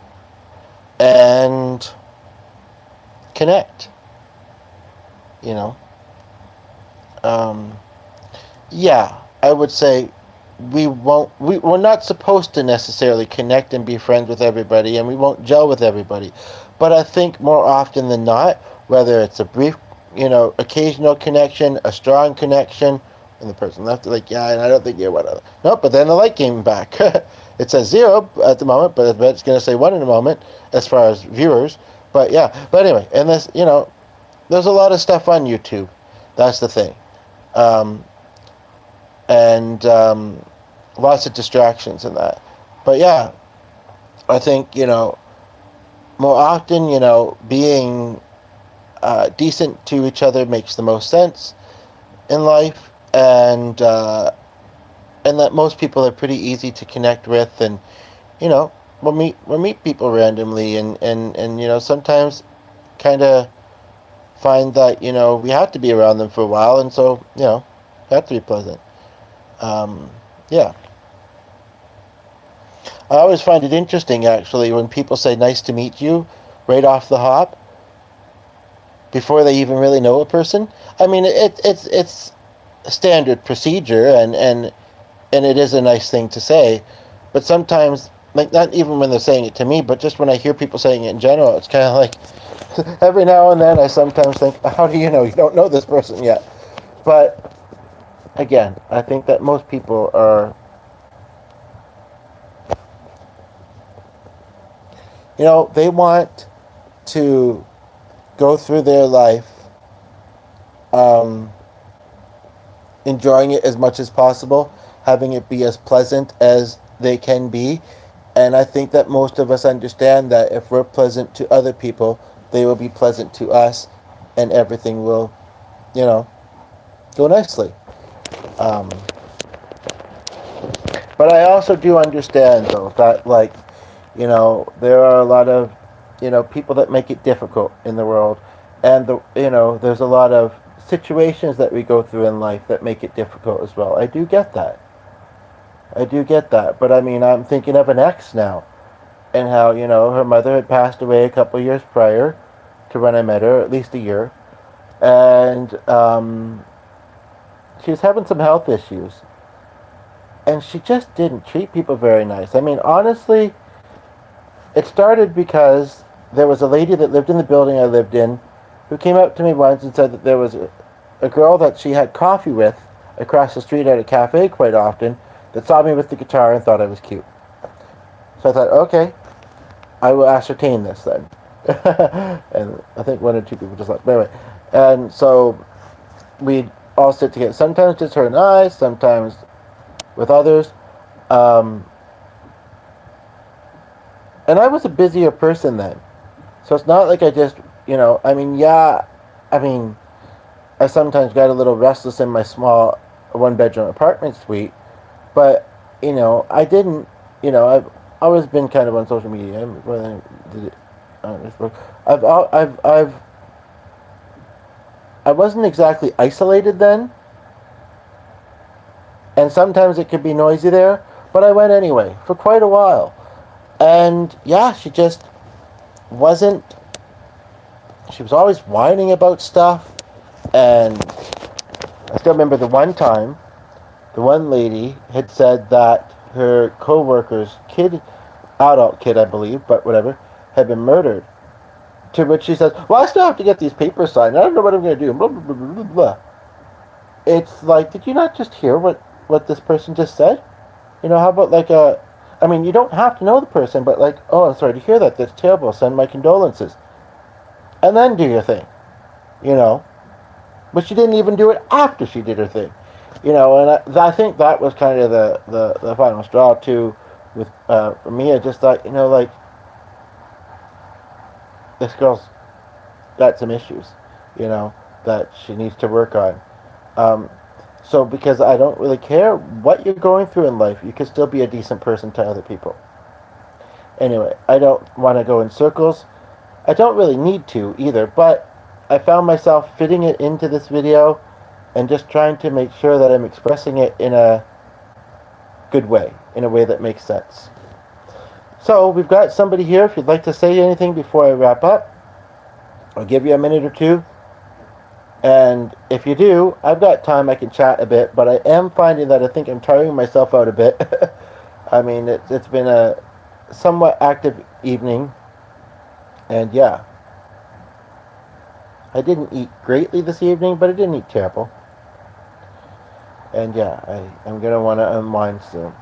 and connect. Yeah, I would say we're not supposed to necessarily connect and be friends with everybody, and we won't gel with everybody. But I think more often than not, whether it's a brief, occasional connection, a strong connection, And the person left it like, yeah, and I don't think you're one. Nope, but then the light came back. It says 0 at the moment, but it's going to say 1 in a moment as far as viewers. But yeah, but anyway, and this, there's a lot of stuff on YouTube. That's the thing. And lots of distractions in that. But yeah, I think, more often, being decent to each other makes the most sense in life, and that most people are pretty easy to connect with, and we'll meet people randomly, and sometimes kind of find that we have to be around them for a while, and so have to be pleasant. Yeah. I always find it interesting, actually, when people say "nice to meet you" right off the hop before they even really know a person. I mean, it's standard procedure, and it is a nice thing to say, but sometimes, like, not even when they're saying it to me, but just when I hear people saying it in general, it's kind of like every now and then I sometimes think, how do you know? You don't know this person yet. But again, I think that most people are, they want to go through their life enjoying it as much as possible, having it be as pleasant as they can be. And I think that most of us understand that if we're pleasant to other people, they will be pleasant to us, and everything will, go nicely. But I also do understand, though, that, like, there are a lot of, people that make it difficult in the world. And, there's a lot of situations that we go through in life that make it difficult as well. I do get that. But, I mean, I'm thinking of an ex now. And how, her mother had passed away a couple years prior to when I met her, at least a year. And she was having some health issues. And she just didn't treat people very nice. I mean, honestly, it started because there was a lady that lived in the building I lived in who came up to me once and said that there was a girl that she had coffee with across the street at a cafe quite often that saw me with the guitar and thought I was cute. So I thought, okay, I will ascertain this then. And I think one or two people just left. But anyway, and so we'd all sit together. Sometimes just her and I, sometimes with others. And I was a busier person then. So it's not like I just, I sometimes got a little restless in my small one-bedroom apartment suite, but, I didn't, I've always been kind of on social media. I wasn't exactly isolated then, and sometimes it could be noisy there, but I went anyway for quite a while. And yeah, she just wasn't, she was always whining about stuff. And I still remember the one time, the one lady had said that her co-worker's kid, adult kid I believe, but whatever, had been murdered. To which she says, well, I still have to get these papers signed. I don't know what I'm going to do. Blah, blah, blah, blah, blah. It's like, did you not just hear what this person just said? How about like you don't have to know the person, but like, oh, I'm sorry to hear that. That's terrible. Send my condolences. And then do your thing. But she didn't even do it after she did her thing. And I think that was kind of the final straw too. With for me, I just thought, like, this girl's got some issues, that she needs to work on. So because I don't really care what you're going through in life, you can still be a decent person to other people. Anyway, I don't want to go in circles. I don't really need to either, but I found myself fitting it into this video and just trying to make sure that I'm expressing it in a good way, in a way that makes sense. So we've got somebody here. If you'd like to say anything before I wrap up, I'll give you a minute or two. And if you do, I've got time, I can chat a bit, but I am finding that I think I'm tiring myself out a bit. I mean, it's been a somewhat active evening, and yeah. I didn't eat greatly this evening, but I didn't eat terrible. And yeah, I'm gonna want to unwind soon.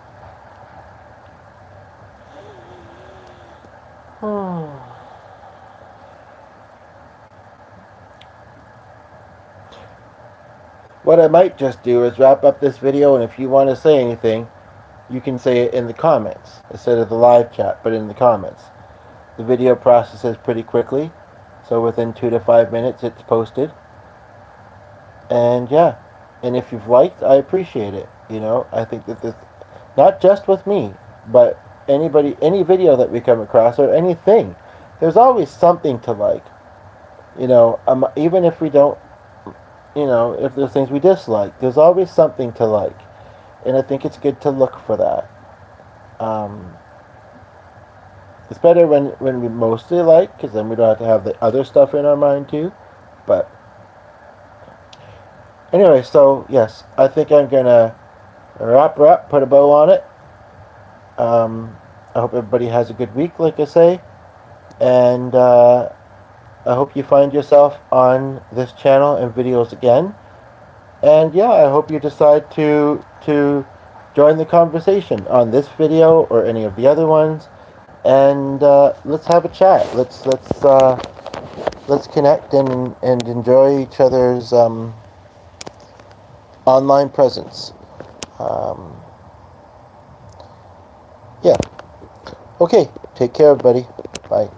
What I might just do is wrap up this video, and if you want to say anything, you can say it in the comments instead of the live chat, but in the comments. The video processes pretty quickly, so within 2 to 5 minutes it's posted. And yeah, and if you've liked, I appreciate it. You know, I think that this, not just with me, but anybody, any video that we come across or anything, there's always something to like. You know, even if we don't, you know, if there's things we dislike, there's always something to like. And I think it's good to look for that. It's better when we mostly like, because then we don't have to have the other stuff in our mind too. But anyway, so yes, I think I'm gonna wrap, put a bow on it. I hope everybody has a good week, like I say, and I hope you find yourself on this channel and videos again. And yeah, I hope you decide to join the conversation on this video or any of the other ones, and let's have a chat. Let's connect and enjoy each other's online presence. Yeah. Okay. Take care, everybody. Bye.